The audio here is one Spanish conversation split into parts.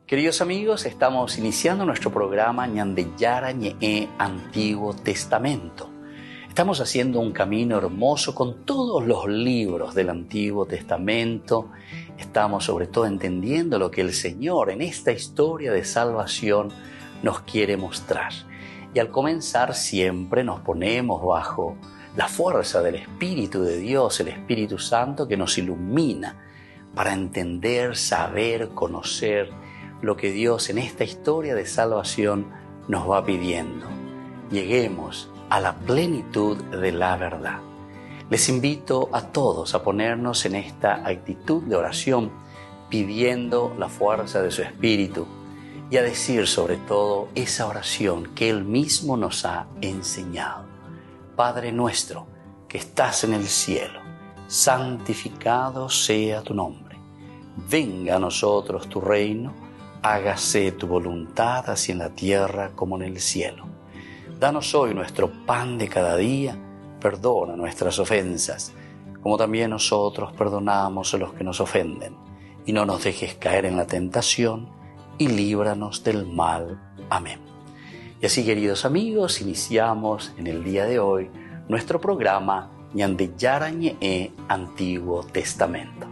Queridos amigos, estamos iniciando nuestro programa Ñandeyara Ñe'e Antiguo Testamento. Estamos haciendo un camino hermoso con todos los libros del Antiguo Testamento. Estamos sobre todo entendiendo lo que el Señor en esta historia de salvación nos quiere mostrar. Y al comenzar siempre nos ponemos bajo la fuerza del Espíritu de Dios, el Espíritu Santo que nos ilumina para entender, saber, conocer lo que Dios en esta historia de salvación nos va pidiendo. Lleguemos a la plenitud de la verdad. Les invito a todos a ponernos en esta actitud de oración, pidiendo la fuerza de su Espíritu y a decir sobre todo esa oración que Él mismo nos ha enseñado. Padre nuestro que estás en el cielo, santificado sea tu nombre. Venga a nosotros tu reino, hágase tu voluntad así en la tierra como en el cielo. Danos hoy nuestro pan de cada día, perdona nuestras ofensas, como también nosotros perdonamos a los que nos ofenden. Y no nos dejes caer en la tentación, y líbranos del mal. Amén. Y así, queridos amigos, iniciamos en el día de hoy nuestro programa Ñandeyara Ñe'e Antiguo Testamento.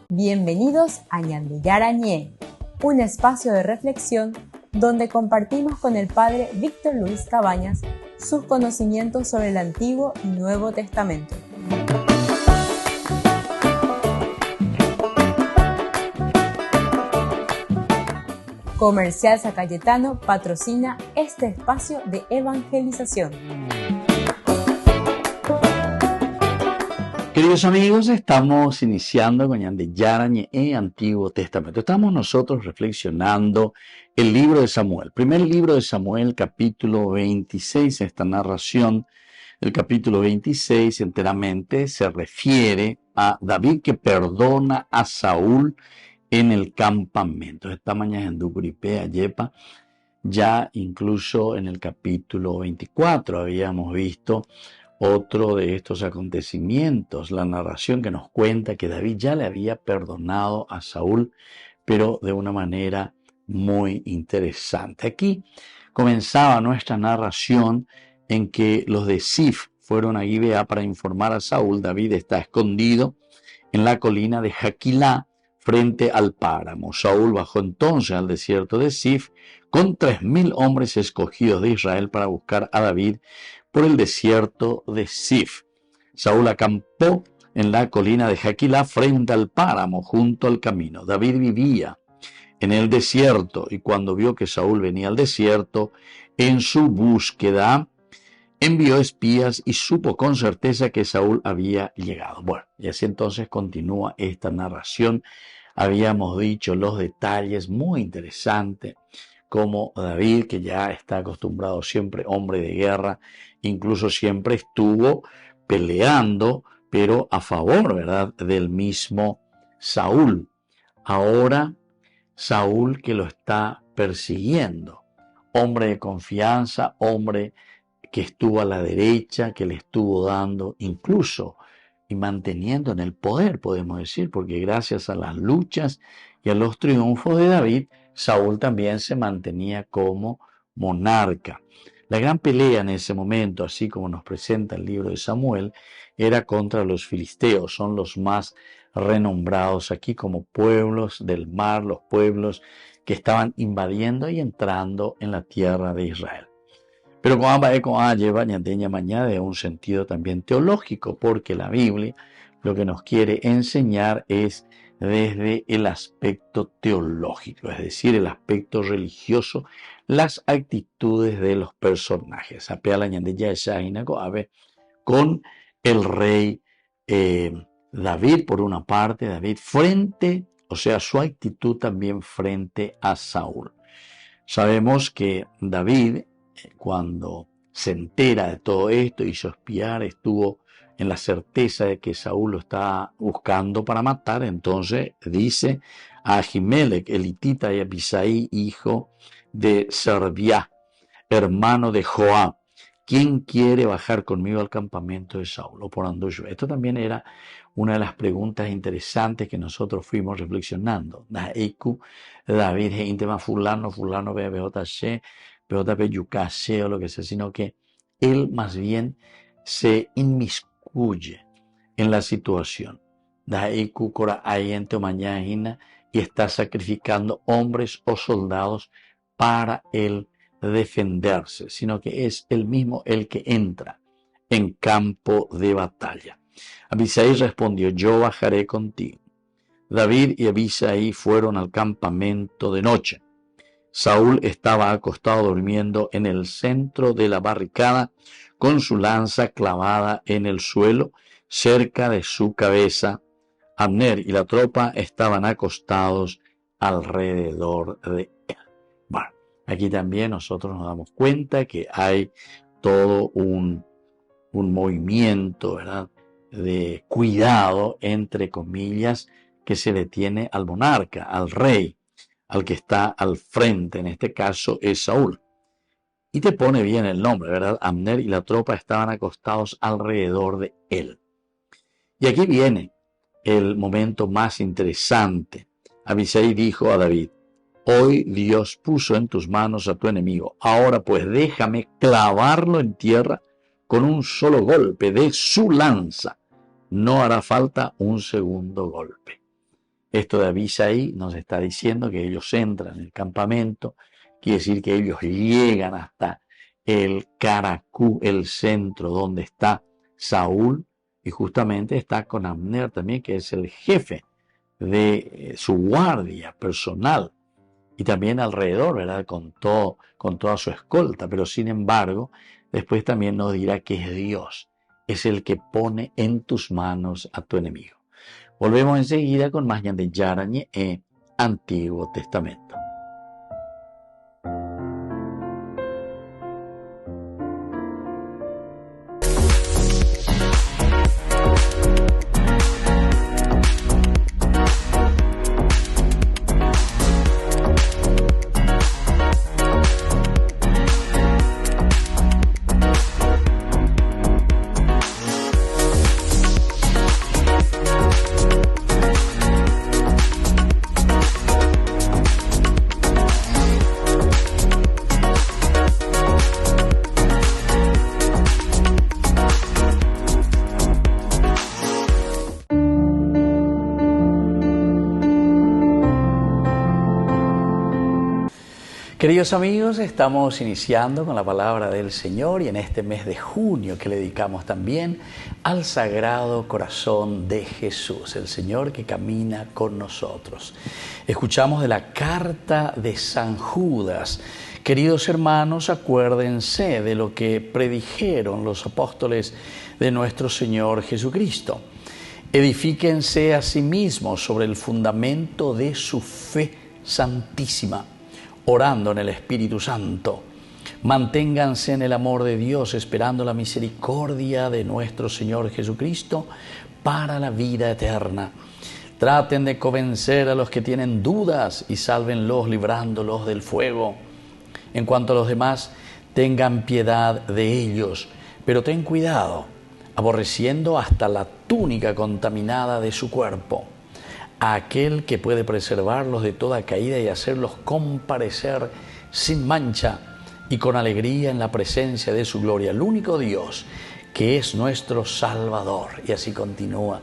Bienvenidos a Ñandeyara Ñe'e, un espacio de reflexión donde compartimos con el Padre Víctor Luis Cabañas sus conocimientos sobre el Antiguo y Nuevo Testamento. Comercial San Cayetano patrocina este espacio de evangelización. Queridos amigos, estamos iniciando con Ñandeyara Ñe'e Antiguo Testamento. Estamos nosotros reflexionando el libro de Samuel. Primer libro de Samuel, capítulo 26. Esta narración del capítulo 26 enteramente se refiere a David que perdona a Saúl en el campamento. Esta mañana en Ducuripe, Ayepa, ya incluso en el capítulo 24 habíamos visto otro de estos acontecimientos, la narración que nos cuenta que David ya le había perdonado a Saúl, pero de una manera muy interesante. Aquí comenzaba nuestra narración en que los de Zif fueron a Gibea para informar a Saúl. David está escondido en la colina de Jaquilá, frente al páramo. Saúl bajó entonces al desierto de Zif con 3,000 hombres escogidos de Israel para buscar a David por el desierto de Zif. Saúl acampó en la colina de Jaquilá frente al páramo, junto al camino. David vivía en el desierto y cuando vio que Saúl venía al desierto en su búsqueda, envió espías y supo con certeza que Saúl había llegado. Bueno, y así entonces continúa esta narración. Habíamos dicho los detalles muy interesantes, como David, que ya está acostumbrado siempre, hombre de guerra, incluso siempre estuvo peleando, pero a favor, ¿verdad?, del mismo Saúl. Ahora Saúl que lo está persiguiendo, hombre de confianza, hombre que estuvo a la derecha, que le estuvo dando incluso y manteniendo en el poder, podemos decir, porque gracias a las luchas y a los triunfos de David, Saúl también se mantenía como monarca. La gran pelea en ese momento, así como nos presenta el libro de Samuel, era contra los filisteos. Son los más renombrados aquí como pueblos del mar, los pueblos que estaban invadiendo y entrando en la tierra de Israel. Pero lleva mañana de un sentido también teológico, porque la Biblia lo que nos quiere enseñar es desde el aspecto teológico, es decir, el aspecto religioso, las actitudes de los personajes. Con el rey David, por una parte, David frente, o sea, su actitud también frente a Saúl. Sabemos que David, cuando se entera de todo esto, hizo espiar, estuvo en la certeza de que Saúl lo está buscando para matar. Entonces dice a Ahimelech, el hitita, y a Abisai, hijo de Serbiá, hermano de Joab, ¿quién quiere bajar conmigo al campamento de Saúl? O por Anduyo. Esto también era una de las preguntas interesantes que nosotros fuimos reflexionando. David, gente más fulano, ve BJP, Yucashe o lo que sea, sino que él más bien se inmiscuye en la situación. Y está sacrificando hombres o soldados para él defenderse, sino que es él mismo el que entra en campo de batalla. Abisai respondió: yo bajaré contigo. David y Abisai fueron al campamento de noche. Saúl estaba acostado durmiendo en el centro de la barricada, con su lanza clavada en el suelo, cerca de su cabeza. Abner y la tropa estaban acostados alrededor de él. Bueno, aquí también nosotros nos damos cuenta que hay todo un movimiento, ¿verdad?, de cuidado, entre comillas, que se le tiene al monarca, al rey, al que está al frente. En este caso es Saúl. Y te pone bien el nombre, ¿verdad? Abner y la tropa estaban acostados alrededor de él. Y aquí viene el momento más interesante. Abisai dijo a David: hoy Dios puso en tus manos a tu enemigo. Ahora pues déjame clavarlo en tierra con un solo golpe de su lanza. No hará falta un segundo golpe. Esto de Abisai nos está diciendo que ellos entran en el campamento, quiere decir que ellos llegan hasta el Caracú, el centro donde está Saúl, y justamente está con Abner también, que es el jefe de su guardia personal, y también alrededor, ¿verdad?, con toda su escolta. Pero sin embargo, después también nos dirá que es Dios, es el que pone en tus manos a tu enemigo. Volvemos enseguida con más de Yarañe en Antiguo Testamento. Queridos amigos, estamos iniciando con la palabra del Señor y en este mes de junio que le dedicamos también al Sagrado Corazón de Jesús, el Señor que camina con nosotros. Escuchamos de la carta de San Judas. Queridos hermanos, acuérdense de lo que predijeron los apóstoles de nuestro Señor Jesucristo. Edifíquense a sí mismos sobre el fundamento de su fe santísima, orando en el Espíritu Santo. Manténganse en el amor de Dios, esperando la misericordia de nuestro Señor Jesucristo para la vida eterna. Traten de convencer a los que tienen dudas y sálvenlos librándolos del fuego. En cuanto a los demás, tengan piedad de ellos, pero ten cuidado, aborreciendo hasta la túnica contaminada de su cuerpo. A aquel que puede preservarlos de toda caída y hacerlos comparecer sin mancha y con alegría en la presencia de su gloria, el único Dios que es nuestro Salvador. Y así continúa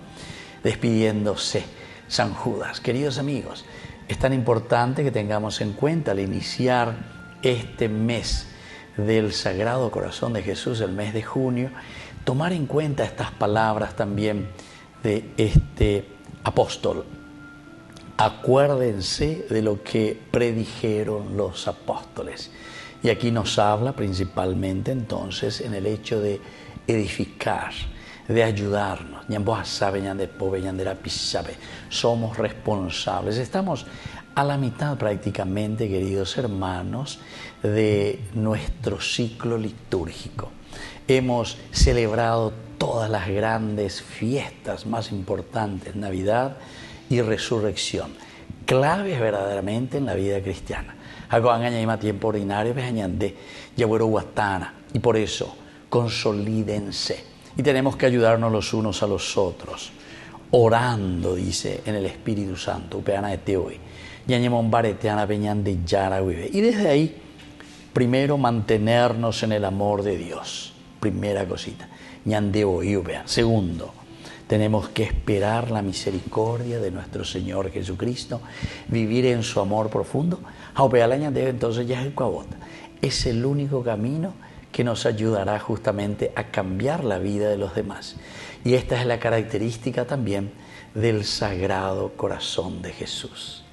despidiéndose San Judas. Queridos amigos, es tan importante que tengamos en cuenta al iniciar este mes del Sagrado Corazón de Jesús, el mes de junio, tomar en cuenta estas palabras también de este apóstol. Acuérdense de lo que predijeron los apóstoles. Y aquí nos habla principalmente entonces en el hecho de edificar, de ayudarnos. Somos responsables. Estamos a la mitad prácticamente, queridos hermanos, de nuestro ciclo litúrgico. Hemos celebrado todas las grandes fiestas más importantes, Navidad y Resurrección, claves verdaderamente en la vida cristiana. Tiempo ordinario, y por eso consolídense. Y tenemos que ayudarnos los unos a los otros. orando, dice, en el Espíritu Santo, upeana de teoy, ñañemon bareteana peñan de yara vive. Y desde ahí, primero mantenernos en el amor de Dios, primera cosita, ñan de hoy upean. Segundo, tenemos que esperar la misericordia de nuestro Señor Jesucristo, vivir en su amor profundo. Entonces ya es el cuabota. Es el único camino que nos ayudará justamente a cambiar la vida de los demás. Y esta es la característica también del Sagrado Corazón de Jesús.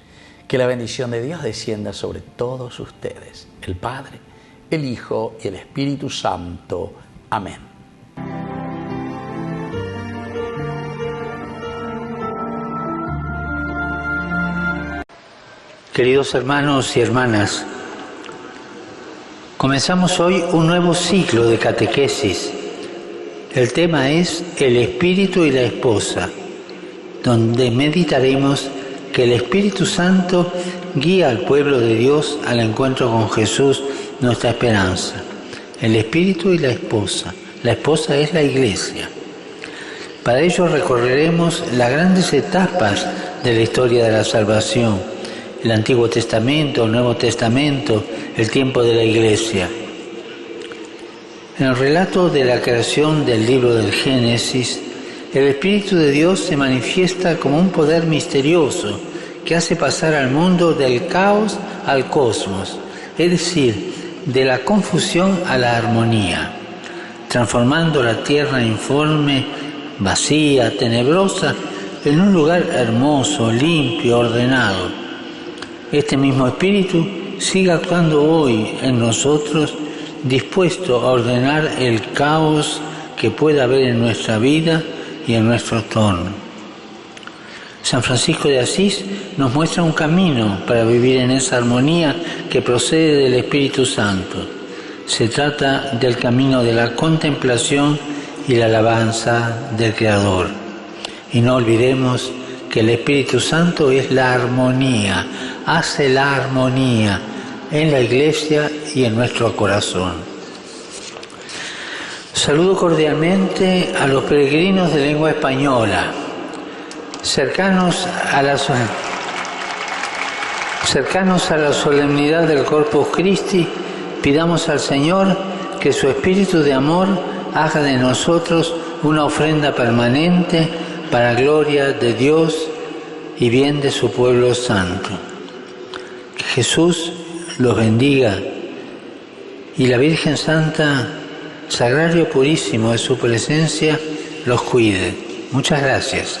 Que la bendición de Dios descienda sobre todos ustedes, el Padre, el Hijo y el Espíritu Santo. Amén. Queridos hermanos y hermanas, comenzamos hoy un nuevo ciclo de catequesis. El tema es el Espíritu y la Esposa, donde meditaremos que el Espíritu Santo guía al pueblo de Dios al encuentro con Jesús, nuestra esperanza. El Espíritu y la Esposa. La Esposa es la Iglesia. Para ello recorreremos las grandes etapas de la historia de la salvación. El Antiguo Testamento, el Nuevo Testamento, el tiempo de la Iglesia. En el relato de la creación del libro del Génesis, el Espíritu de Dios se manifiesta como un poder misterioso que hace pasar al mundo del caos al cosmos, es decir, de la confusión a la armonía, transformando la tierra informe, vacía, tenebrosa, en un lugar hermoso, limpio, ordenado. Este mismo Espíritu sigue actuando hoy en nosotros, dispuesto a ordenar el caos que pueda haber en nuestra vida y en nuestro entorno. San Francisco de Asís nos muestra un camino para vivir en esa armonía que procede del Espíritu Santo. Se trata del camino de la contemplación y la alabanza del Creador. Y no olvidemos que el Espíritu Santo es la armonía, hace la armonía en la Iglesia y en nuestro corazón. Saludo cordialmente a los peregrinos de lengua española, cercanos a la solemnidad del Corpus Christi. Pidamos al Señor que su Espíritu de amor haga de nosotros una ofrenda permanente para gloria de Dios y bien de su pueblo santo. Que Jesús los bendiga y la Virgen Santa, Sagrario purísimo de su presencia, los cuide. Muchas gracias.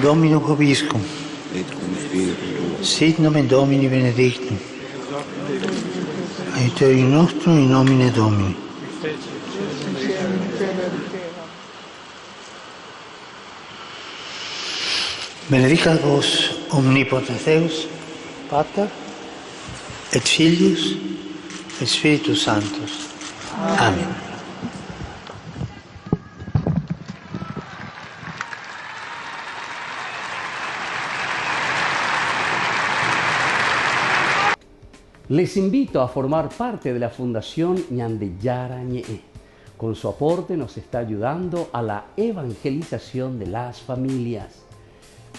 Dominus vobiscum. Sit nomen Domini benedictum. Aiuterium nostrum in nomine Domini. Benedicat vos omnipotens Deus, Pater, et Filius, et Spiritus Sanctus. Amén. Les invito a formar parte de la Fundación Ñandeyara Ñe'e. Con su aporte nos está ayudando a la evangelización de las familias.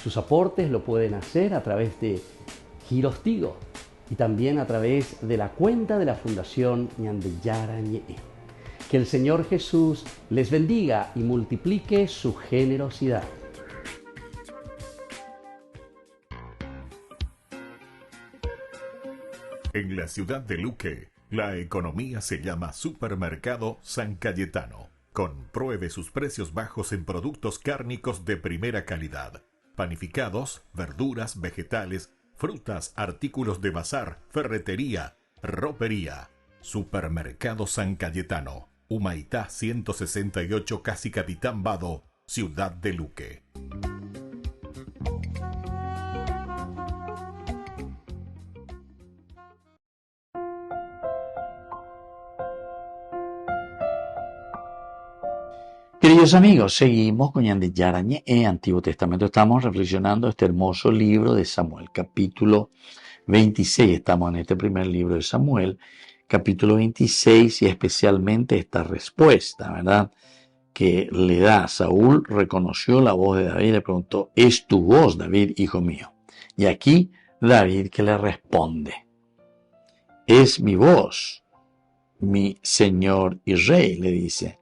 Sus aportes lo pueden hacer a través de Giros Tigo y también a través de la cuenta de la Fundación Ñandeyara Ñe'e. Que el Señor Jesús les bendiga y multiplique su generosidad. En la ciudad de Luque, la economía se llama Supermercado San Cayetano. Compruebe sus precios bajos en productos cárnicos de primera calidad. Panificados, verduras, vegetales, frutas, artículos de bazar, ferretería, ropería. Supermercado San Cayetano, Humaitá 168, Casi Capitán Vado, ciudad de Luque. Queridos amigos, seguimos con Ñandeyara Ñe'e, Antiguo Testamento. Estamos reflexionando este hermoso libro de Samuel, capítulo 26. Estamos en este primer libro de Samuel, capítulo 26 y especialmente esta respuesta, ¿verdad? Que le da. Saúl reconoció la voz de David y le preguntó, ¿es tu voz, David, hijo mío? Y aquí David que le responde, es mi voz, mi señor y rey, le dice.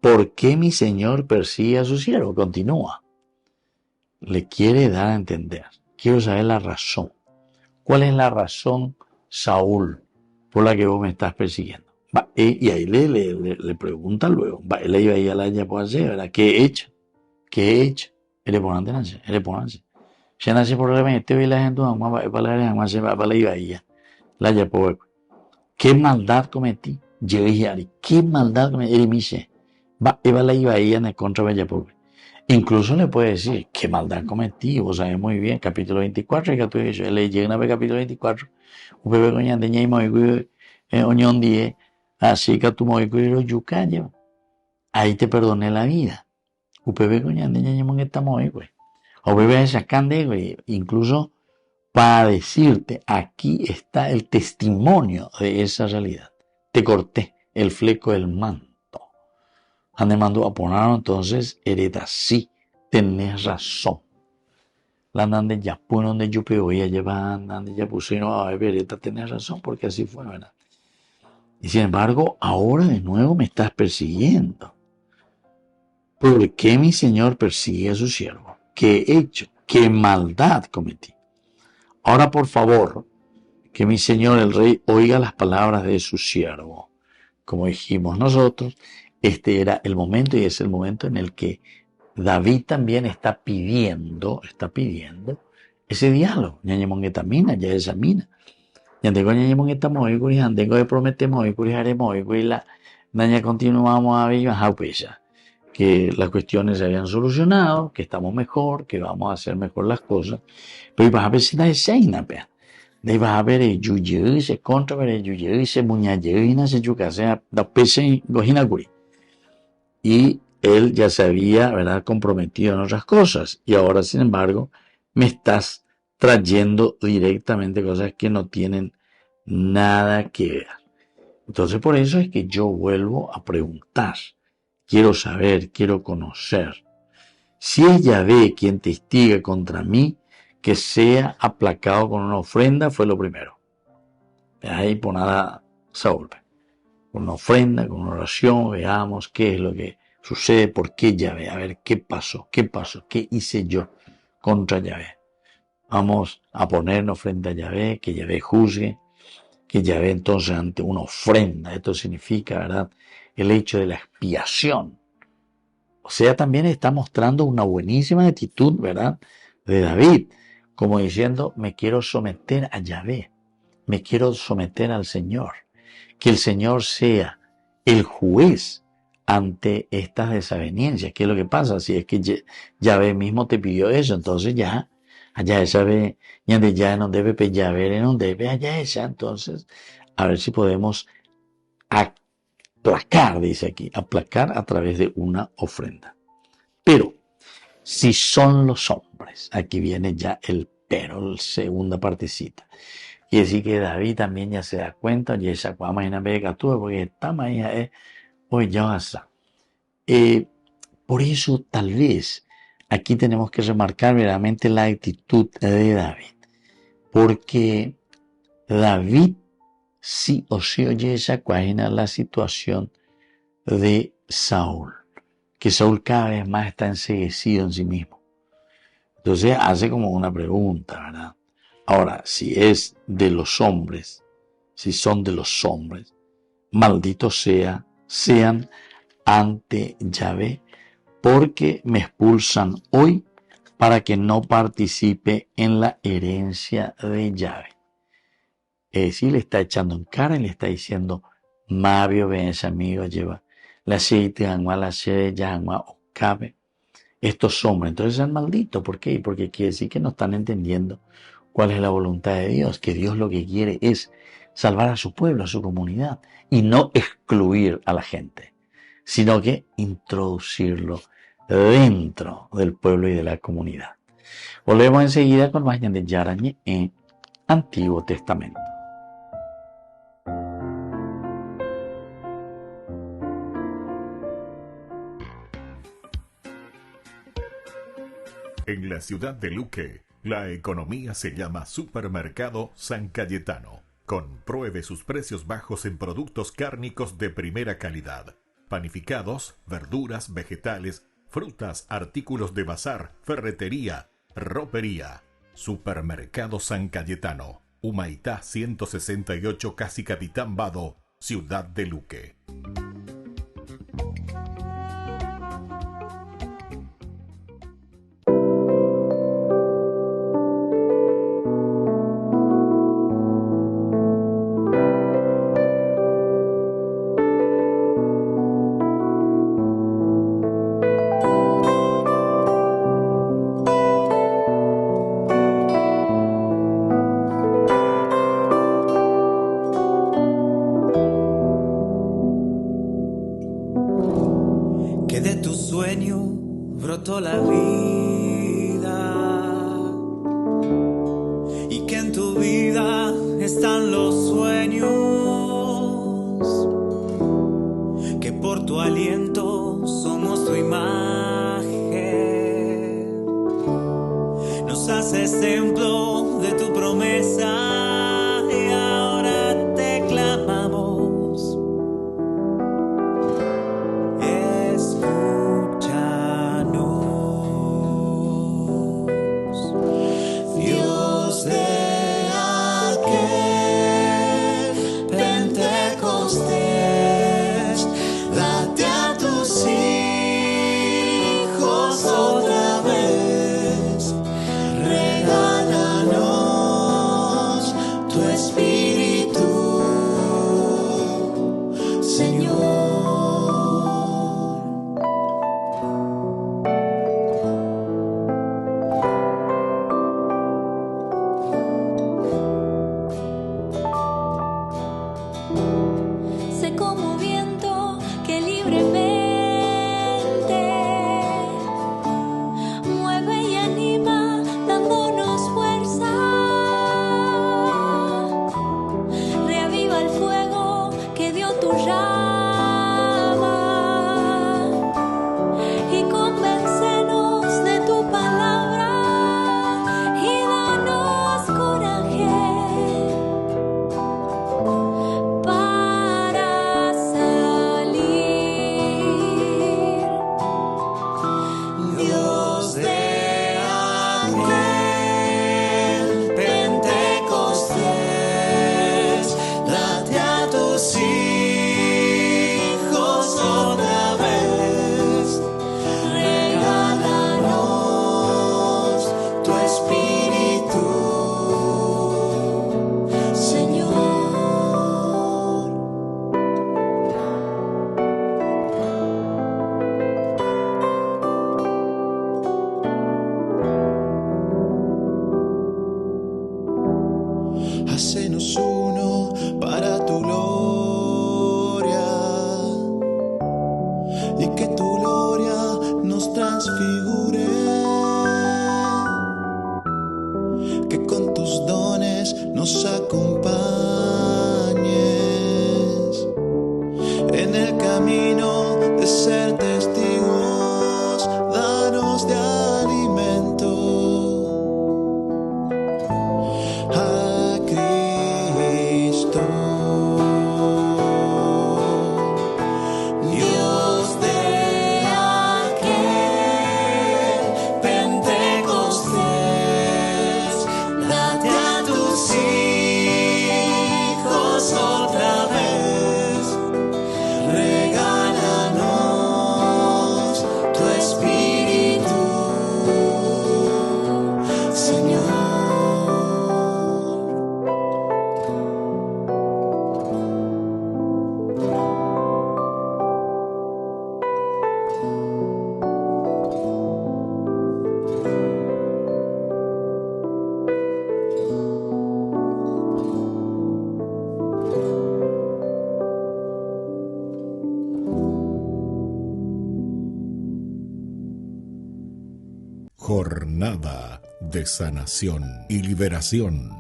¿Por qué mi señor persigue a su siervo? Continúa. Le quiere dar a entender. Quiero saber la razón. ¿Cuál es la razón, Saúl, por la que vos me estás persiguiendo? Y ahí le pregunta luego. Él iba ahí a la ya puede hacer, ¿verdad? ¿Qué he hecho? ¿Qué he hecho? Él por antes nace, él por antes. Ya nace por la gente y la gente para la iba ahí. La ya puede. ¿Qué maldad cometí? Yo dije, ¿qué maldad cometí? Él me dice, va la iba ahí en el contra de Yapoc. Incluso le puede decir, ¿qué maldad cometí? Vos sabés muy bien, capítulo 24, que tú dices, él llega una vez capítulo 24, un bebé coñan de ñay muy oñón 10, así que tú muy cuido yucaya. Ahí te perdoné la vida. Un bebé coñan de ñay muy estamos hoy, güey. O bebé sacando, güey, incluso para decirte, aquí está el testimonio de esa realidad. Te corté el fleco del manto. Ande mandó a ponerlo, entonces hereda, sí, tenés razón. La andan de ya, pues donde yo pego, ella lleva, andan de ya, pues no, a ver, hereda, tenés razón, porque así fue, ¿verdad? Y sin embargo, ahora de nuevo me estás persiguiendo. ¿Por qué mi señor persigue a su siervo? ¿Qué he hecho? ¿Qué maldad cometí? Ahora, por favor, que mi señor el rey oiga las palabras de su siervo. Como dijimos nosotros, este era el momento y es el momento en el que David también está pidiendo ese diálogo. Ñañemongueta mina, ya esa mina. Yantengo ñañemongueta moicuri, yantengo de promete moicuri, haré moicuri, la daña continuamos a vivir, que las cuestiones se habían solucionado, que estamos mejor, que vamos a hacer mejor las cosas. Pero vas a ver si la escena, pea. De vas a ver el yuyu, se contra ver el yuyu, se muñayeina, se yuca, sea, da pese gojinaguri. Y él ya se había, ¿verdad?, comprometido en otras cosas. Y ahora, sin embargo, me estás trayendo directamente cosas que no tienen nada que ver. Entonces, por eso es que yo vuelvo a preguntar. Quiero saber, quiero conocer. Si es Yahvé quien testiga contra mí, que sea aplacado con una ofrenda, fue lo primero. Ahí por nada Saúl. Con una ofrenda, con una oración, veamos qué es lo que sucede, por qué Yahvé, a ver qué pasó, qué hice yo contra Yahvé. Vamos a ponernos frente a Yahvé, que Yahvé juzgue, que Yahvé entonces ante una ofrenda, esto significa, ¿verdad?, el hecho de la expiación. O sea, también está mostrando una buenísima actitud, ¿verdad?, de David, como diciendo, me quiero someter a Yahvé, me quiero someter al Señor, que el Señor sea el juez ante estas desavenencias. ¿Qué es lo que pasa? Si es que Yahvé mismo te pidió eso, entonces ya, allá esa vez, ya no debe, pues Yahvé no debe, allá esa, entonces, a ver si podemos aplacar, dice aquí, aplacar a través de una ofrenda. Pero, si son los hombres, aquí viene ya el pero, la segunda partecita. Y decir que David también ya se da cuenta, y esa cuama porque esta mañana es, hoy ya está. Por eso, tal vez, aquí tenemos que remarcar verdaderamente la actitud de David. Porque David sí o sí oye esa cuágena la situación de Saúl. Que Saúl cada vez más está enceguecido en sí mismo. Entonces hace como una pregunta, ¿verdad? Ahora, si es de los hombres, si son de los hombres, malditos sean ante Yahvé, porque me expulsan hoy para que no participe en la herencia de Yahvé. Es decir, le está echando en cara y le está diciendo, Mavio, ven ese amigo, lleva la aceite, la sede, yangua, cabe. Estos hombres, entonces son malditos. ¿Por qué? Porque quiere decir que no están entendiendo cuál es la voluntad de Dios, que Dios lo que quiere es salvar a su pueblo, a su comunidad, y no excluir a la gente, sino que introducirlo dentro del pueblo y de la comunidad. Volvemos enseguida con más de Yarañe en Antiguo Testamento. En la ciudad de Luque, la economía se llama Supermercado San Cayetano. Compruebe sus precios bajos en productos cárnicos de primera calidad. Panificados, verduras, vegetales, frutas, artículos de bazar, ferretería, ropería. Supermercado San Cayetano. Humaitá 168, Casi Capitán Vado, ciudad de Luque. La vida y que en tu vida están los sueños, que por tu aliento somos tu imagen, nos haces templo de tu promesa y ahora te clamamos. Hacenos uno para tu gloria y que tu gloria nos transfigure, que con tus dones nos acompañes en el camino de ser testigos, danos de alimento. Jornada de sanación y liberación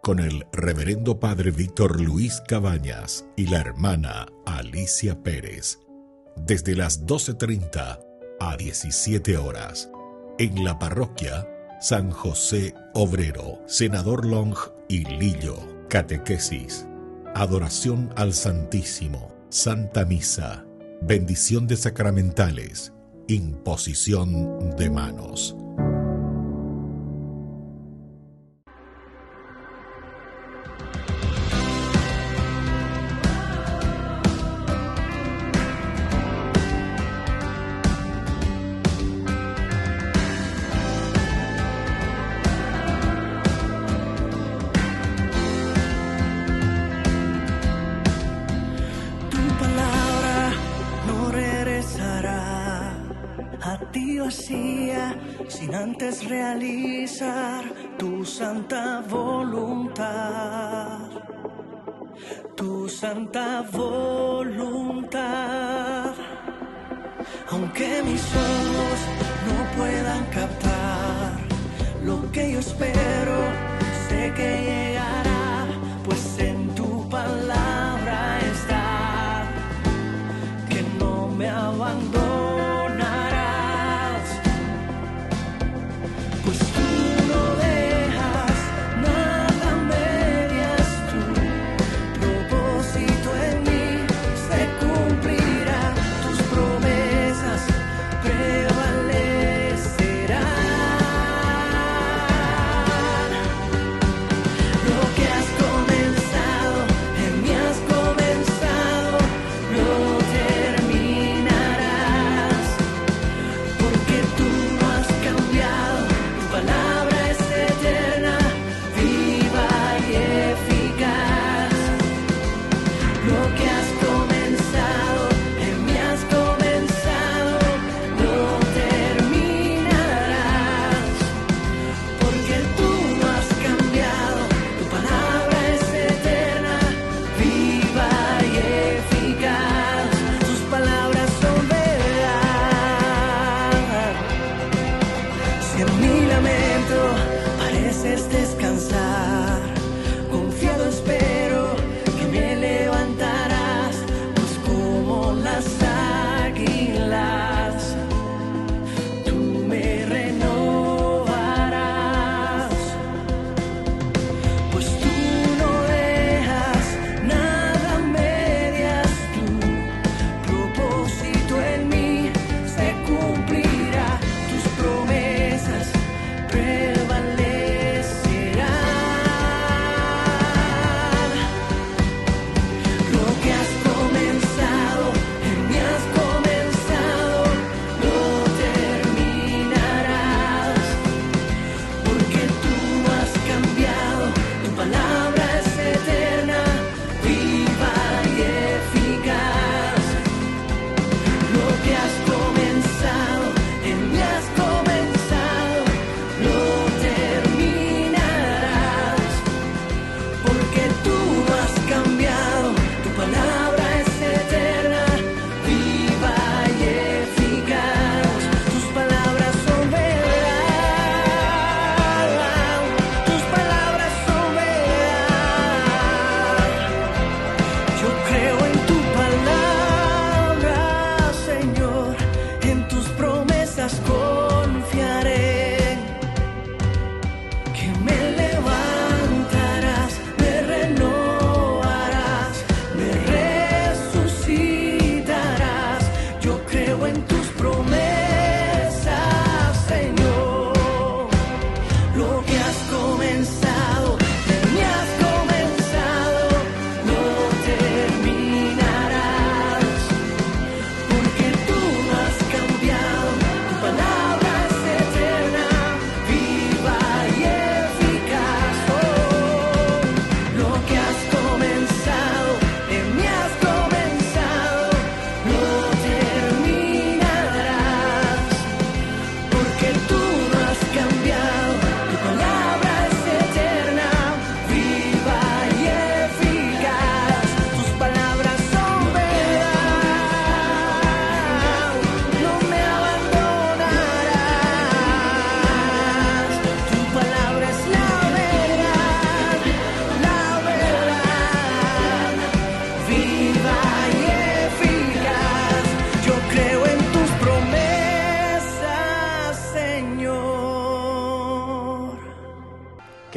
con el reverendo padre Víctor Luis Cabañas y la hermana Alicia Pérez, desde las 12:30 a 17 horas. en la parroquia San José Obrero, Senador Long y Lillo. Catequesis, adoración al Santísimo, Santa Misa, bendición de sacramentales, imposición de manos. Sin antes realizar tu santa voluntad, tu santa voluntad. Aunque mis ojos no puedan captar lo que yo espero, sé que llegará, pues en tu palabra está, que no me abandonarás. Prevalecerá.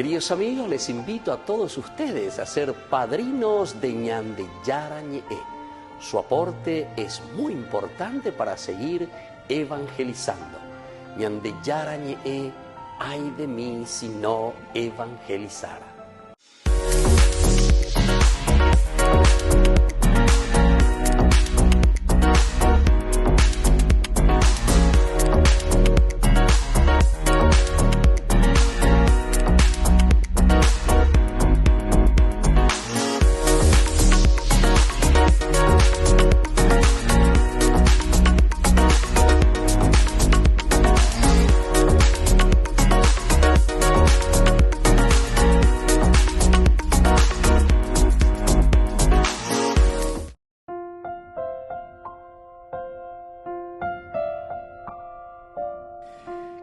Queridos amigos, les invito a todos ustedes a ser padrinos de Ñande Yara Ñe'e. Su aporte es muy importante para seguir evangelizando. Ñande Yara Ñe'e, ay de mí si no evangelizara.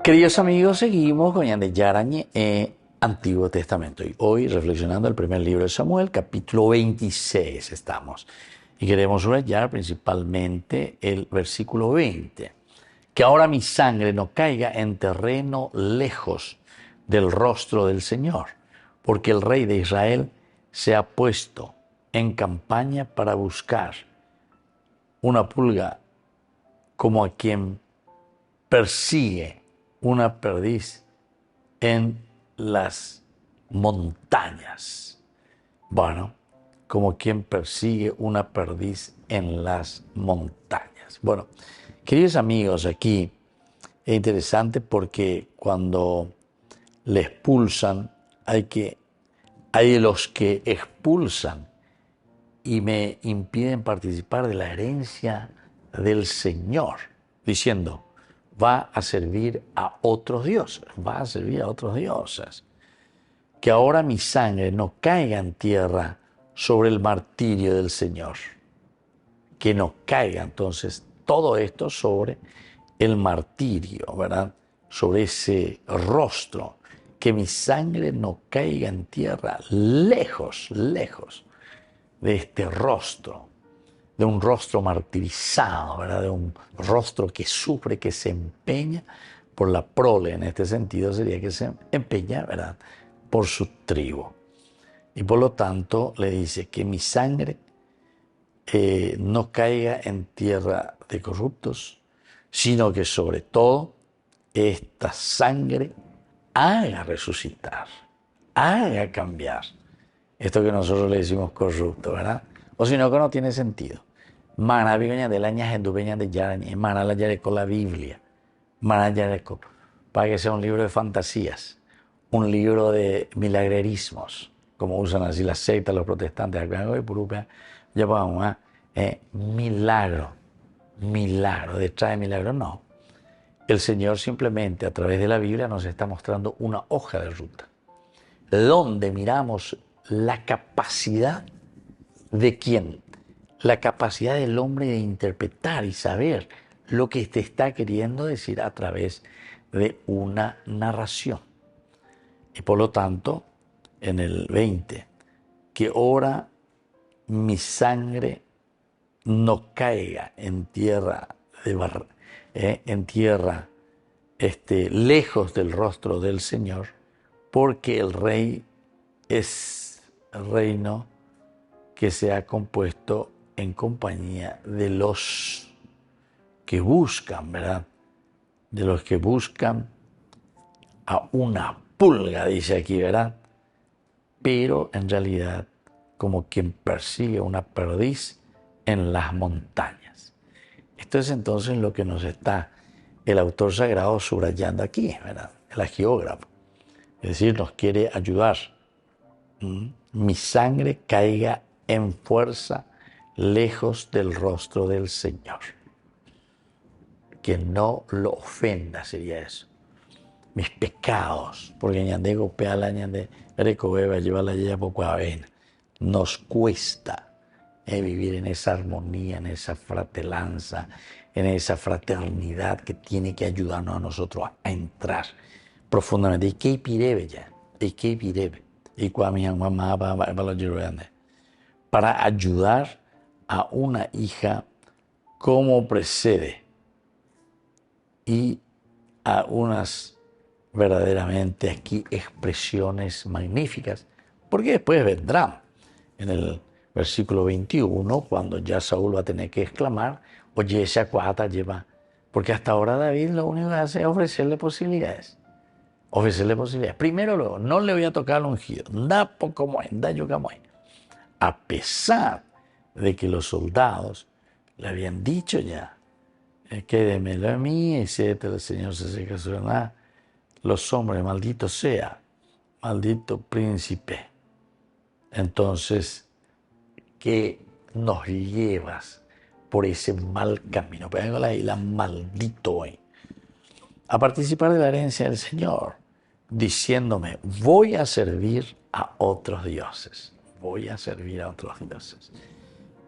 Queridos amigos, seguimos con Ñande Yara Ñe'e, Antiguo Testamento. Y hoy reflexionando el primer libro de Samuel, capítulo 26 estamos. Y queremos subrayar principalmente el versículo 20. Que ahora mi sangre no caiga en terreno lejos del rostro del Señor, porque el rey de Israel se ha puesto en campaña para buscar una pulga como a quien persigue una perdiz en las montañas. Bueno, como quien persigue una perdiz en las montañas. Bueno, queridos amigos, aquí es interesante porque cuando le expulsan, hay los que expulsan y me impiden participar de la herencia del Señor, diciendo, va a servir a otros dioses, va a servir a otros dioses. Que ahora mi sangre no caiga en tierra sobre el martirio del Señor. Que no caiga entonces todo esto sobre el martirio, ¿verdad? Sobre ese rostro. Que mi sangre no caiga en tierra lejos, lejos de este rostro. De un rostro martirizado, ¿verdad? De un rostro que sufre, que se empeña por la prole. En este sentido sería que se empeña, ¿verdad?, por su tribu. Y por lo tanto le dice que mi sangre no caiga en tierra de corruptos, sino que sobre todo esta sangre haga resucitar, haga cambiar esto que nosotros le decimos corrupto, ¿verdad? O si no, que no tiene sentido. Mana vigoña de la ñajendupeña de Yarañe, mana la yareco la Biblia, mana yareco, para que sea un libro de fantasías, un libro de milagrerismos, como usan así las sectas, los protestantes, ya vamos a milagro, detrás de milagro no. El Señor simplemente a través de la Biblia nos está mostrando una hoja de ruta, donde miramos la capacidad de quién, la capacidad del hombre de interpretar y saber lo que te está queriendo decir a través de una narración. Y por lo tanto, en el 20, que ahora mi sangre no caiga en tierra lejos del rostro del Señor, porque el rey es reino que se ha compuesto en compañía de los que buscan, ¿verdad? De los que buscan a una pulga, dice aquí, ¿verdad? Pero en realidad como quien persigue una perdiz en las montañas. Esto es entonces lo que nos está el autor sagrado subrayando aquí, ¿verdad? El hagiógrafo. Es decir, nos quiere ayudar. Mi sangre caiga en fuerza lejos del rostro del Señor. Que no lo ofenda, sería eso. Mis pecados, porque ñande golpea la ñande recobeba, lleva la lleva poco avena. Nos cuesta vivir en esa armonía, en esa fratelanza, en esa fraternidad que tiene que ayudarnos a nosotros a entrar profundamente. Y que pirebe ya, y que pirebe. Y cuando mi mamá va a la llorando. Para ayudar a una hija como precede y a unas verdaderamente aquí expresiones magníficas, porque después vendrán en el versículo 21, cuando ya Saúl va a tener que exclamar, oye, esa cuata lleva, porque hasta ahora David lo único que hace es ofrecerle posibilidades. Primero, luego, no le voy a tocar al ungido, da como es, da yo como es. A pesar de que los soldados le habían dicho ya, quédemelo a mí, etcétera, el Señor se seca su nada. Los hombres, maldito sea, maldito príncipe. Entonces, ¿qué nos llevas por ese mal camino? Pero la isla, maldito hoy, a participar de la herencia del Señor, diciéndome, voy a servir a otros dioses. Voy a servir a otros dioses.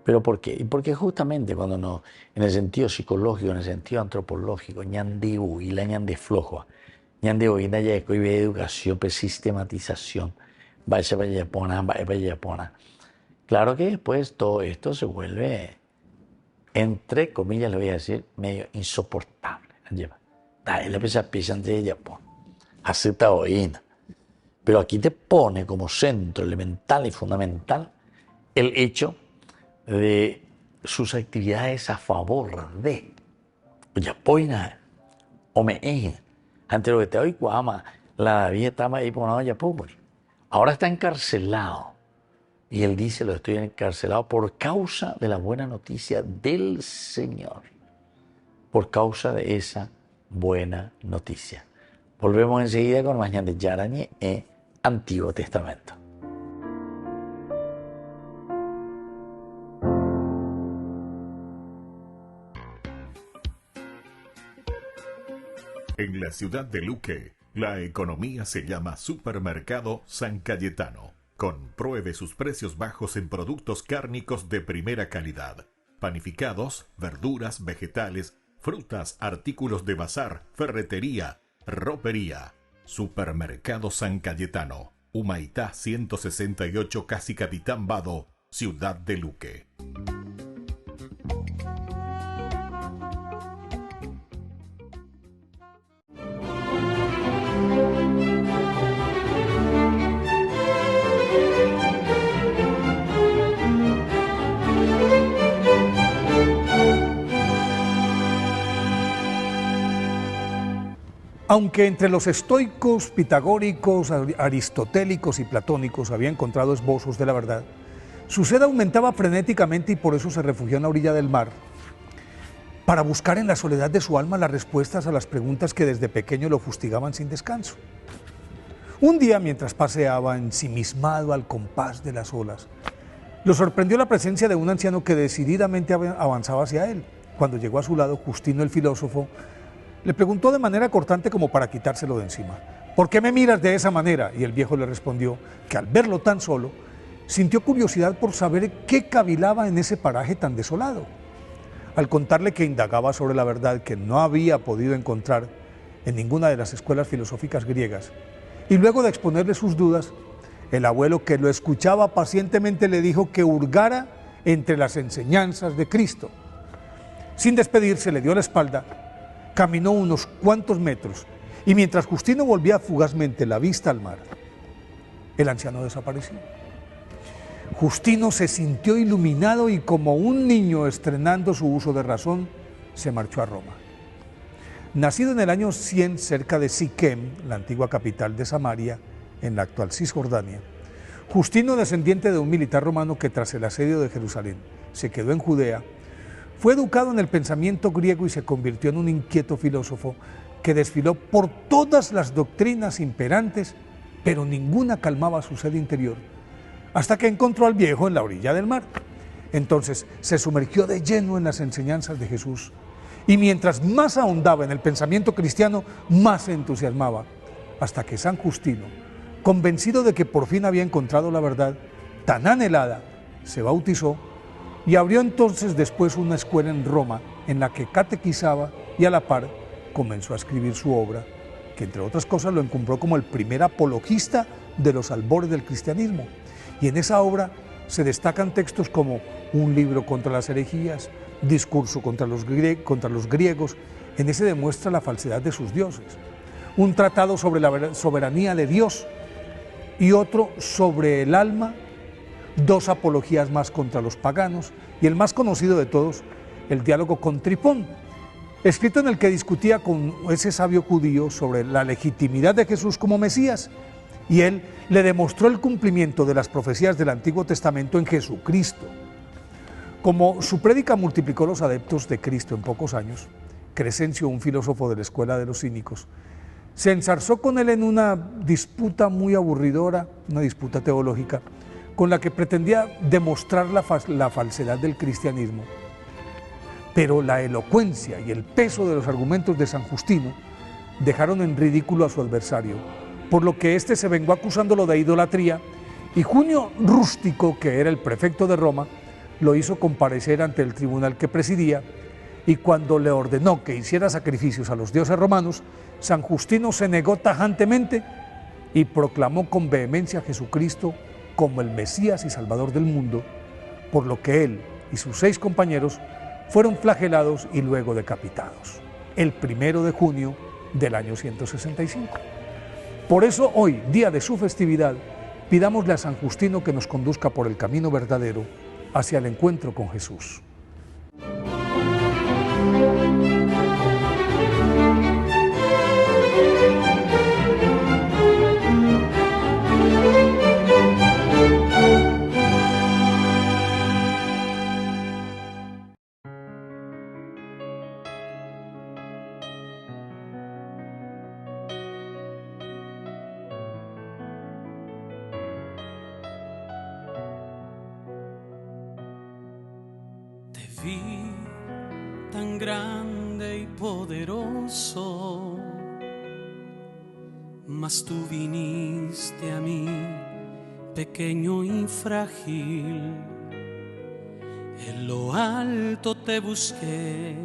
¿Pero por qué? Y porque justamente cuando no, en el sentido psicológico, en el sentido antropológico, ñande huila, ñande flojo, ñande huila ya y educación, sistematización, vaya yapona. Claro que después todo esto se vuelve, entre comillas, le voy a decir, medio insoportable. Dale, pisan de Japón, acepta oína. Pero aquí te pone como centro elemental y fundamental el hecho de sus actividades a favor de Yapoina o me ante lo que te doy cuama la vida estaba ahí por una Yapúbal. Ahora está encarcelado y él dice, lo estoy encarcelado por causa de la buena noticia del Señor, por causa de esa buena noticia. Volvemos enseguida con más de Yarañe e Antiguo Testamento. En la ciudad de Luque, la economía se llama Supermercado San Cayetano. Compruebe sus precios bajos en productos cárnicos de primera calidad. Panificados, verduras, vegetales, frutas, artículos de bazar, ferretería, ropería. Supermercado San Cayetano, Humaitá 168, Casi Capitán Vado, ciudad de Luque. Aunque entre los estoicos, pitagóricos, aristotélicos y platónicos había encontrado esbozos de la verdad, su sed aumentaba frenéticamente y por eso se refugió en la orilla del mar, para buscar en la soledad de su alma las respuestas a las preguntas que desde pequeño lo fustigaban sin descanso. Un día, mientras paseaba ensimismado al compás de las olas, lo sorprendió la presencia de un anciano que decididamente avanzaba hacia él. Cuando llegó a su lado, Justino el filósofo le preguntó de manera cortante como para quitárselo de encima, ¿por qué me miras de esa manera? Y el viejo le respondió que al verlo tan solo, sintió curiosidad por saber qué cavilaba en ese paraje tan desolado. Al contarle que indagaba sobre la verdad que no había podido encontrar en ninguna de las escuelas filosóficas griegas, y luego de exponerle sus dudas, el abuelo, que lo escuchaba pacientemente, le dijo que hurgara entre las enseñanzas de Cristo. Sin despedirse, le dio la espalda. Caminó unos cuantos metros y mientras Justino volvía fugazmente la vista al mar, el anciano desapareció. Justino se sintió iluminado y como un niño estrenando su uso de razón, se marchó a Roma. Nacido en el año 100 cerca de Siquem, la antigua capital de Samaria, en la actual Cisjordania, Justino, descendiente de un militar romano que tras el asedio de Jerusalén se quedó en Judea, fue educado en el pensamiento griego y se convirtió en un inquieto filósofo que desfiló por todas las doctrinas imperantes, pero ninguna calmaba su sed interior, hasta que encontró al viejo en la orilla del mar. Entonces se sumergió de lleno en las enseñanzas de Jesús, y mientras más ahondaba en el pensamiento cristiano, más se entusiasmaba, hasta que San Justino, convencido de que por fin había encontrado la verdad tan anhelada, se bautizó y abrió entonces después una escuela en Roma en la que catequizaba y a la par comenzó a escribir su obra, que entre otras cosas lo encumbró como el primer apologista de los albores del cristianismo. Y en esa obra se destacan textos como un libro contra las herejías, discurso contra los griegos, en ese demuestra la falsedad de sus dioses. un tratado sobre la soberanía de Dios y otro sobre el alma, dos apologías más contra los paganos y el más conocido de todos, el diálogo con Trifón, escrito en el que discutía con ese sabio judío sobre la legitimidad de Jesús como Mesías, y él le demostró el cumplimiento de las profecías del Antiguo Testamento en Jesucristo. Como su prédica multiplicó los adeptos de Cristo en pocos años, Crescencio, un filósofo de la escuela de los cínicos, se enzarzó con él en una disputa muy aburridora, una disputa teológica, con la que pretendía demostrar la falsedad del cristianismo. Pero la elocuencia y el peso de los argumentos de San Justino dejaron en ridículo a su adversario, por lo que éste se vengó acusándolo de idolatría, y Junio Rústico, que era el prefecto de Roma, lo hizo comparecer ante el tribunal que presidía, y cuando le ordenó que hiciera sacrificios a los dioses romanos, San Justino se negó tajantemente y proclamó con vehemencia a Jesucristo como el Mesías y Salvador del mundo, por lo que él y sus 6 compañeros fueron flagelados y luego decapitados, el 1 de junio del año 165. Por eso hoy, día de su festividad, pidámosle a San Justino que nos conduzca por el camino verdadero hacia el encuentro con Jesús. Vi tan grande y poderoso, mas tú viniste a mí, pequeño y frágil. En lo alto te busqué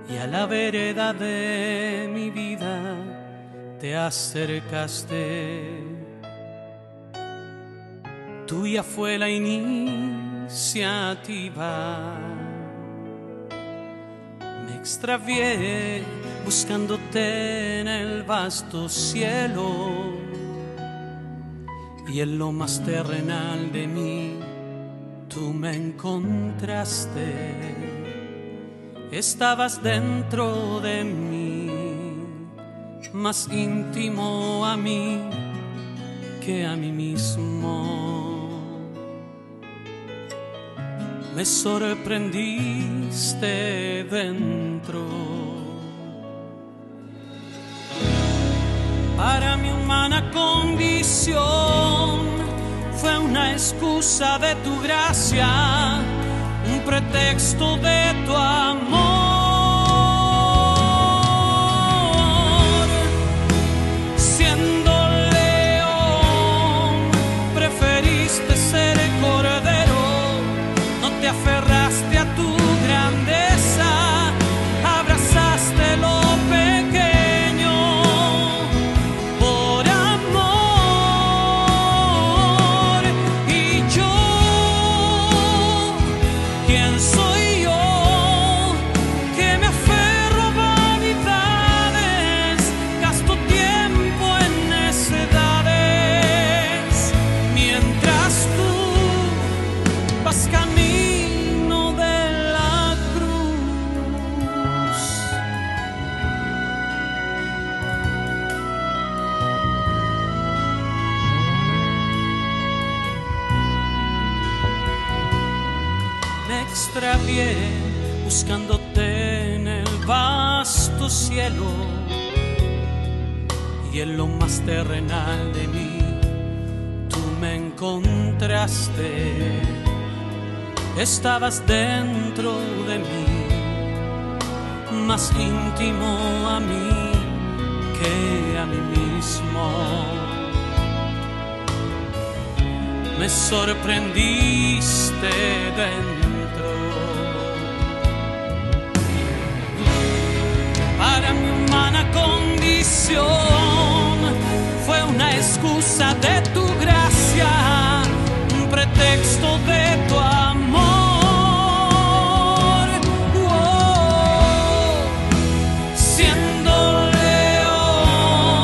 y a la vereda de mi vida te acercaste. Tuya fue la iniciativa. Me extravié buscándote en el vasto cielo, y en lo más terrenal de mí tú me encontraste. Estabas dentro de mí, más íntimo a mí que a mí mismo. Me sorprendiste dentro. Para mi humana condición fue una excusa de tu gracia, un pretexto de tu amor. Siendo león, preferiste ser cordero. No te aferraste a tu grandeza, abrazaste lo pequeño por amor. Y yo, ¿quién soy yo que me aferro a vanidades? Gasto tiempo en necedades, mientras tú vas camino de la cruz. Me extravié buscándote en el vasto cielo, y en lo más terrenal de mí tú me encontraste. Estabas dentro de mí, más íntimo a mí que a mí mismo. Me sorprendiste dentro. Para mi humana condición fue una excusa de tu gracia, un pretexto de tu amor. Siendo león,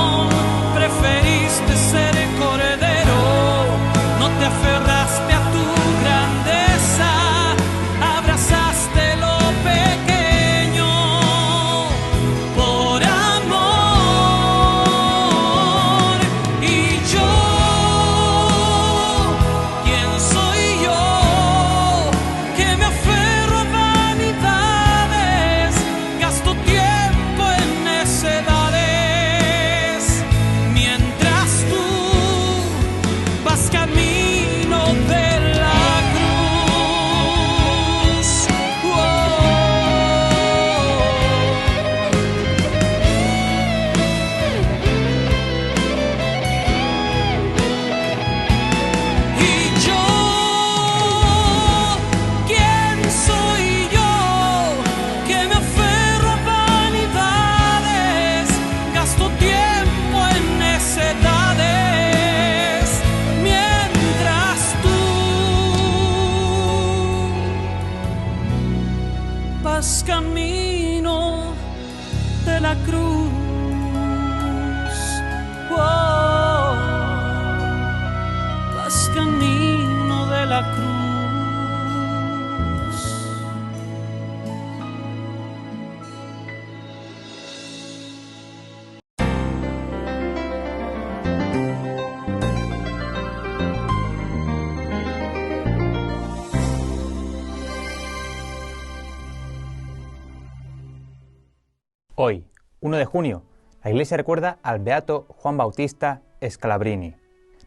Hoy, 1 de junio, la Iglesia recuerda al beato Juan Bautista Scalabrini.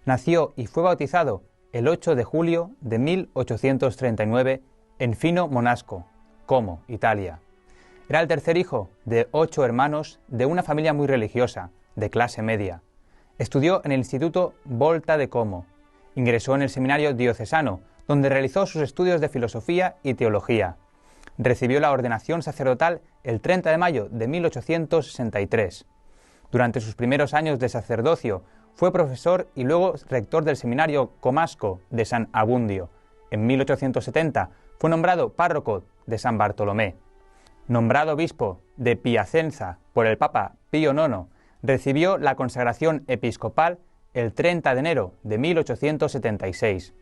Nació y fue bautizado el 8 de julio de 1839 en Fino Monasco, Como, Italia. Era el tercer hijo de 8 hermanos de una familia muy religiosa, de clase media. Estudió en el Instituto Volta de Como. Ingresó en el seminario diocesano, donde realizó sus estudios de filosofía y teología. Recibió la ordenación sacerdotal el 30 de mayo de 1863. Durante sus primeros años de sacerdocio, fue profesor y luego rector del seminario comasco de San Abundio. En 1870 fue nombrado párroco de San Bartolomé. Nombrado obispo de Piacenza por el Papa Pío IX, recibió la consagración episcopal el 30 de enero de 1876.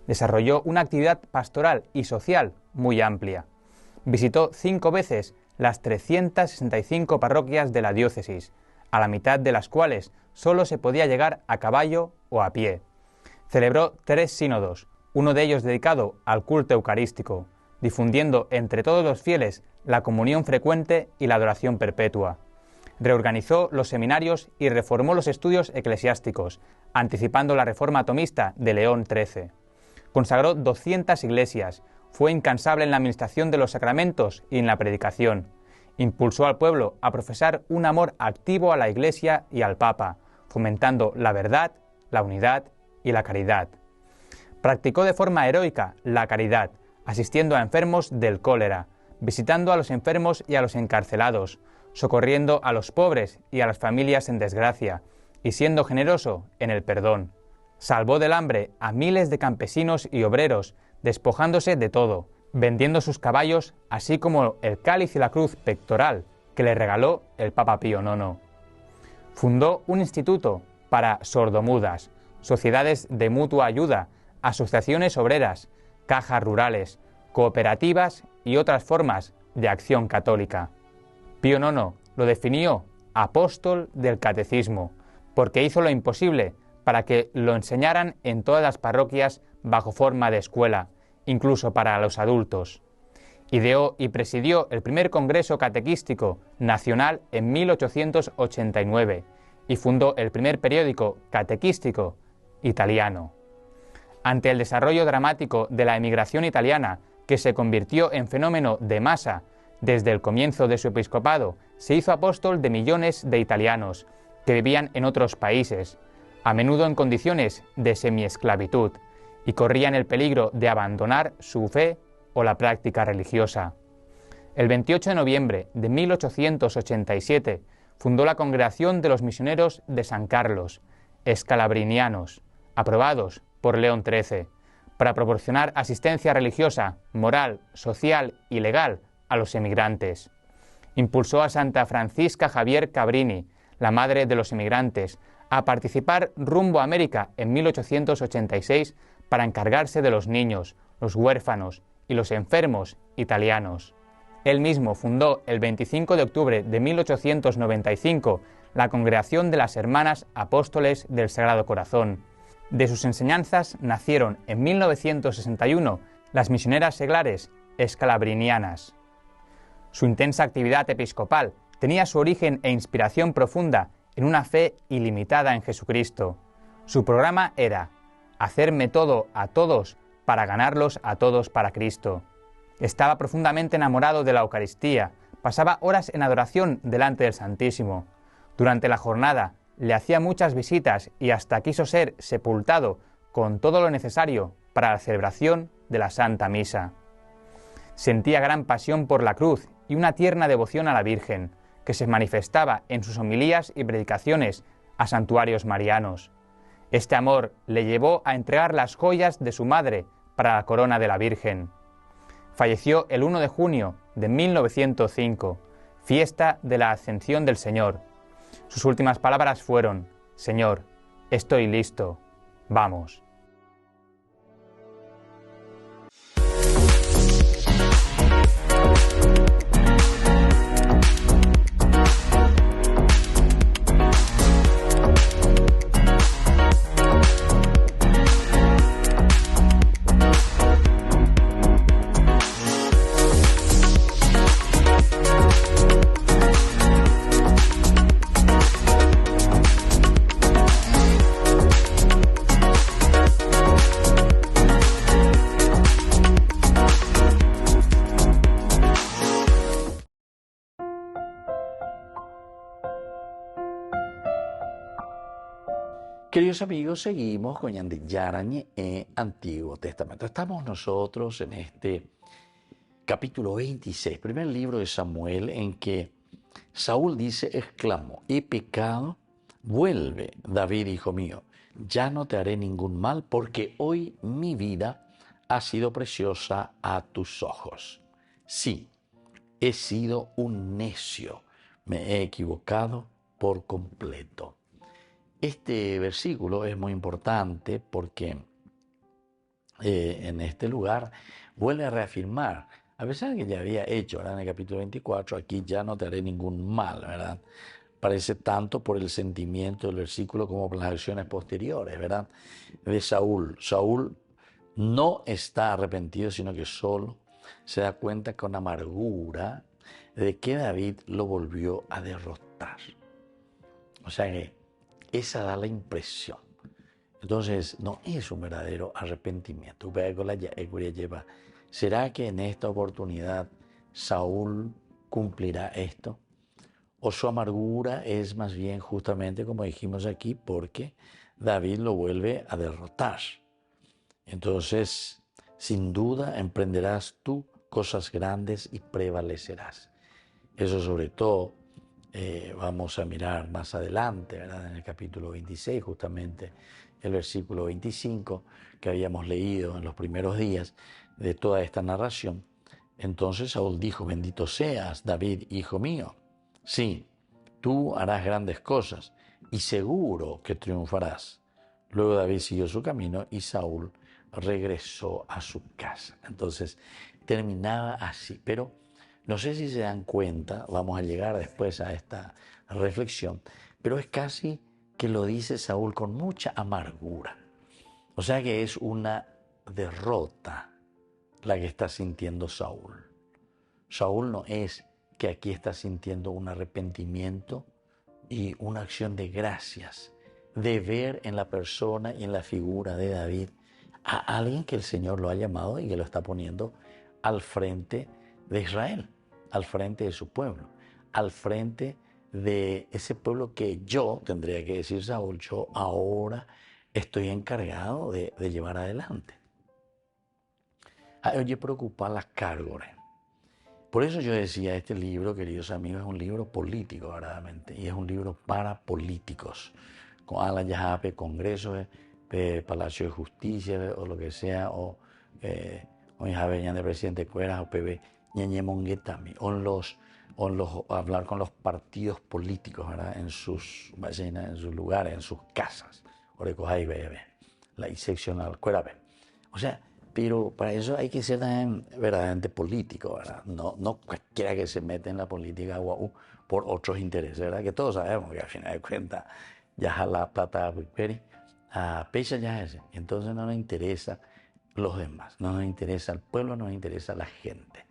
Desarrolló una actividad pastoral y social muy amplia. Visitó 5 veces las 365 parroquias de la diócesis, a la mitad de las cuales solo se podía llegar a caballo o a pie. Celebró 3 sínodos, uno de ellos dedicado al culto eucarístico, difundiendo entre todos los fieles la comunión frecuente y la adoración perpetua. Reorganizó los seminarios y reformó los estudios eclesiásticos, anticipando la reforma tomista de León XIII. Consagró 200 iglesias, fue incansable en la administración de los sacramentos y en la predicación. Impulsó al pueblo a profesar un amor activo a la Iglesia y al Papa, fomentando la verdad, la unidad y la caridad. Practicó de forma heroica la caridad, asistiendo a enfermos del cólera, visitando a los enfermos y a los encarcelados, socorriendo a los pobres y a las familias en desgracia, y siendo generoso en el perdón. Salvó del hambre a miles de campesinos y obreros, despojándose de todo, vendiendo sus caballos, así como el cáliz y la cruz pectoral que le regaló el Papa Pío IX. Fundó un instituto para sordomudas, sociedades de mutua ayuda, asociaciones obreras, cajas rurales, cooperativas y otras formas de acción católica. Pío IX lo definió apóstol del catecismo, porque hizo lo imposible para que lo enseñaran en todas las parroquias bajo forma de escuela, incluso para los adultos. Ideó y presidió el primer Congreso Catequístico Nacional en 1889 y fundó el primer periódico catequístico italiano. Ante el desarrollo dramático de la emigración italiana, que se convirtió en fenómeno de masa desde el comienzo de su episcopado, se hizo apóstol de millones de italianos que vivían en otros países, a menudo en condiciones de semiesclavitud, y corrían el peligro de abandonar su fe o la práctica religiosa. El 28 de noviembre de 1887 fundó la Congregación de los Misioneros de San Carlos, escalabrinianos, aprobados por León XIII, para proporcionar asistencia religiosa, moral, social y legal a los emigrantes. Impulsó a Santa Francisca Javier Cabrini, la madre de los emigrantes, a participar rumbo a América en 1886 para encargarse de los niños, los huérfanos y los enfermos italianos. Él mismo fundó el 25 de octubre de 1895 la Congregación de las Hermanas Apóstoles del Sagrado Corazón. De sus enseñanzas nacieron en 1961 las misioneras seglares escalabrinianas. Su intensa actividad episcopal tenía su origen e inspiración profunda en una fe ilimitada en Jesucristo. Su programa era hacerme todo a todos para ganarlos a todos para Cristo. Estaba profundamente enamorado de la Eucaristía, pasaba horas en adoración delante del Santísimo. Durante la jornada le hacía muchas visitas y hasta quiso ser sepultado con todo lo necesario para la celebración de la Santa Misa. Sentía gran pasión por la cruz y una tierna devoción a la Virgen, que se manifestaba en sus homilías y predicaciones a santuarios marianos. Este amor le llevó a entregar las joyas de su madre para la corona de la Virgen. Falleció el 1 de junio de 1905, fiesta de la Ascensión del Señor. Sus últimas palabras fueron: Señor, estoy listo, vamos. Queridos amigos, seguimos con Yarañe Antiguo Testamento. Estamos nosotros en este capítulo 26, primer libro de Samuel, en que Saúl dice, exclamó, he pecado, vuelve, David, hijo mío, ya no te haré ningún mal, porque hoy mi vida ha sido preciosa a tus ojos. Sí, he sido un necio, me he equivocado por completo. Este versículo es muy importante porque en este lugar vuelve a reafirmar, a pesar de que ya había hecho, ¿verdad? En el capítulo 24, aquí ya no te haré ningún mal, ¿verdad? Parece tanto por el sentimiento del versículo como por las acciones posteriores, ¿verdad? De Saúl. Saúl no está arrepentido, sino que solo se da cuenta con amargura de que David lo volvió a derrotar. O sea que esa da la impresión. Entonces, no es un verdadero arrepentimiento. ¿Será que en esta oportunidad Saúl cumplirá esto? ¿O su amargura es más bien justamente, como dijimos aquí, porque David lo vuelve a derrotar? Entonces, sin duda, emprenderás tú cosas grandes y prevalecerás. Eso sobre todo vamos a mirar más adelante, ¿verdad? En el capítulo 26, justamente el versículo 25 que habíamos leído en los primeros días de toda esta narración. Entonces Saúl dijo, bendito seas, David, hijo mío. Sí, tú harás grandes cosas y seguro que triunfarás. Luego David siguió su camino y Saúl regresó a su casa. Entonces terminaba así, pero no sé si se dan cuenta, vamos a llegar después a esta reflexión, pero es casi que lo dice Saúl con mucha amargura. O sea que es una derrota la que está sintiendo Saúl. Saúl no es que aquí está sintiendo un arrepentimiento y una acción de gracias, de ver en la persona y en la figura de David a alguien que el Señor lo ha llamado y que lo está poniendo al frente de Israel, al frente de su pueblo, al frente de ese pueblo que yo, tendría que decir Saúl, yo ahora estoy encargado de llevar adelante. Oye, preocupa las cargos. Por eso yo decía, este libro, queridos amigos, es un libro político, verdaderamente, y es un libro para políticos, con ala yajape, congresos, Palacio de Justicia, o lo que sea, o de presidente Cueras, o PB, ñañemonguetami, o los hablar con los partidos políticos, ¿verdad? En sus lugares, en sus casas, orecojay bebe, la seccional, cuerabe. O sea, pero para eso hay que ser también verdaderamente político, ¿verdad? No cualquiera que se mete en la política por otros intereses, ¿verdad? Que todos sabemos que al final de cuentas ya la plata a pecha ya ese. Entonces no nos interesa los demás, no nos interesa el pueblo, no nos interesa la gente.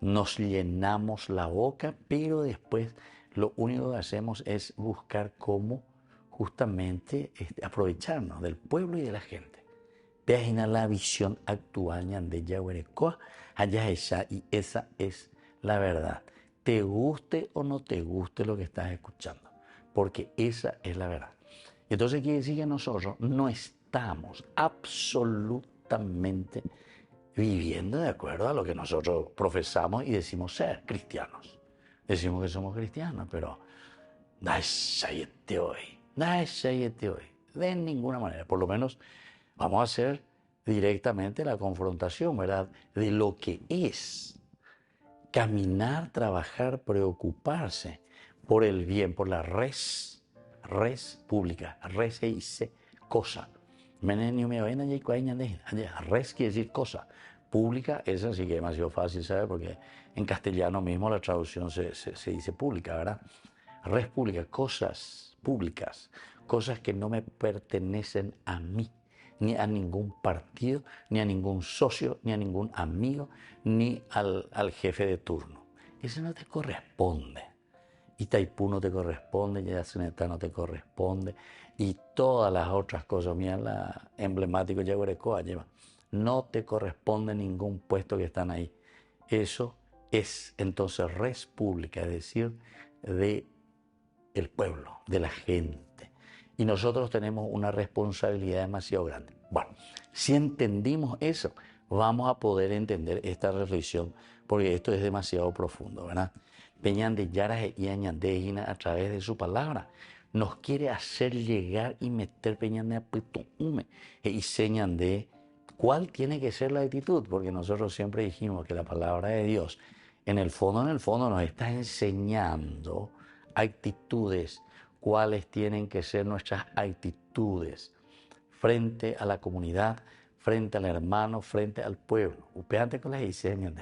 Nos llenamos la boca, pero después lo único que hacemos es buscar cómo justamente aprovecharnos del pueblo y de la gente. Vean la visión actual de Yahuerecoa, allá esa, y esa es la verdad. Te guste o no te guste lo que estás escuchando, porque esa es la verdad. Entonces quiere decir que nosotros no estamos absolutamente viviendo de acuerdo a lo que nosotros profesamos y decimos ser cristianos. Decimos que somos cristianos, pero hoy, de ninguna manera. Por lo menos vamos a hacer directamente la confrontación, ¿verdad? De lo que es caminar, trabajar, preocuparse por el bien, por la res pública, res se dice cosa. Res quiere decir cosa. Pública, esa sí que es demasiado fácil saber porque en castellano mismo la traducción se dice pública, ¿verdad? Res pública, cosas públicas, cosas que no me pertenecen a mí, ni a ningún partido, ni a ningún socio, ni a ningún amigo, ni al jefe de turno. Eso no te corresponde. Itaipú no te corresponde, Yacineta no te corresponde, y todas las otras cosas, mira la emblemático Yaguarecoa lleva, no te corresponde ningún puesto que están ahí. Eso es entonces res pública, es decir, de el pueblo, de la gente. Y nosotros tenemos una responsabilidad demasiado grande. Bueno, si entendimos eso, vamos a poder entender esta reflexión, porque esto es demasiado profundo, ¿verdad? Peñande Yara y Añandejina, a través de su palabra, nos quiere hacer llegar y meter Peñande a Pitume y señan de cuál tiene que ser la actitud, porque nosotros siempre dijimos que la palabra de Dios, en el fondo nos está enseñando actitudes, cuáles tienen que ser nuestras actitudes frente a la comunidad, frente al hermano, frente al pueblo. Upeante con las diseñan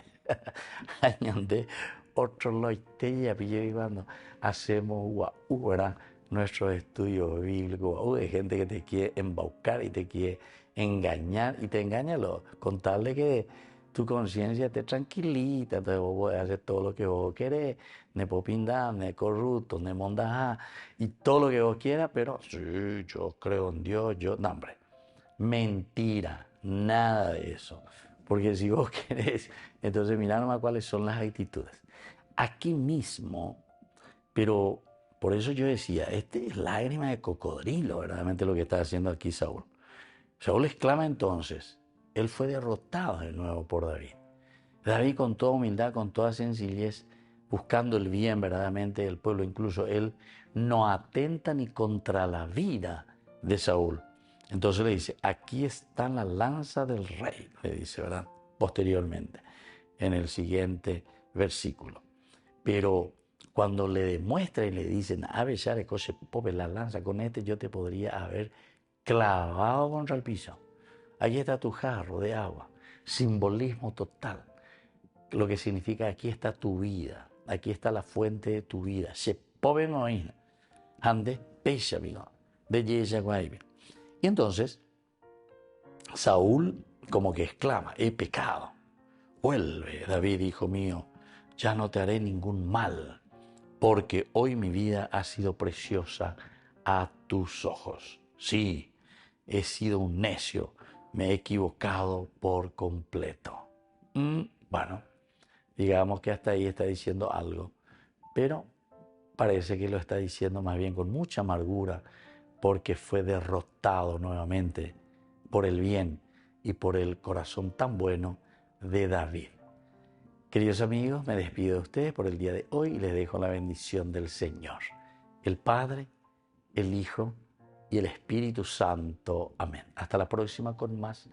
de otro loiteya y cuando hacemos ¿verdad? Nuestro estudio bíblico, de gente que te quiere embaucar y te quiere engañar, y te engaña con tal de que tu conciencia te tranquilita, entonces vos podés hacer todo lo que vos querés, ne popindar, ne corrupto, ne mondajá, y todo lo que vos quieras, pero sí, yo creo en Dios, no, hombre, mentira, nada de eso, porque si vos querés, entonces mirá nomás cuáles son las actitudes. Aquí mismo, pero por eso yo decía, es lágrima de cocodrilo, verdaderamente lo que está haciendo aquí Saúl. Saúl exclama entonces, él fue derrotado de nuevo por David. David con toda humildad, con toda sencillez, buscando el bien verdaderamente del pueblo, incluso él no atenta ni contra la vida de Saúl. Entonces le dice, aquí está la lanza del rey, le dice, ¿verdad? Posteriormente, en el siguiente versículo. Pero cuando le demuestra y le dicen, Abeshare, coche, pope, la lanza, con yo te podría haber clavado contra el piso. Ahí está tu jarro de agua, simbolismo total. Lo que significa, aquí está tu vida, aquí está la fuente de tu vida. Se pobre no hay, ande, pecha, amigo, de Yesha Guaybe. Y entonces, Saúl como que exclama, he pecado. Vuelve, David, hijo mío, ya no te haré ningún mal, porque hoy mi vida ha sido preciosa a tus ojos. Sí, he sido un necio, me he equivocado por completo. Bueno, digamos que hasta ahí está diciendo algo, pero parece que lo está diciendo más bien con mucha amargura, porque fue derrotado nuevamente por el bien y por el corazón tan bueno de David. Queridos amigos, me despido de ustedes por el día de hoy y les dejo la bendición del Señor, el Padre, el Hijo y el Espíritu Santo. Amén. Hasta la próxima con más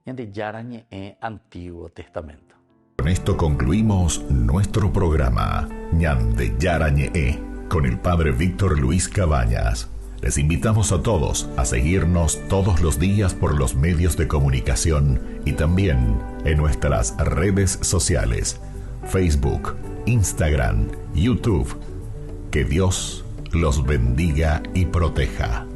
de Yarañe Antiguo Testamento. Con esto concluimos nuestro programa Ñande Yarañe con el Padre Víctor Luis Cabañas. Les invitamos a todos a seguirnos todos los días por los medios de comunicación y también en nuestras redes sociales, Facebook, Instagram, YouTube. Que Dios los bendiga y proteja.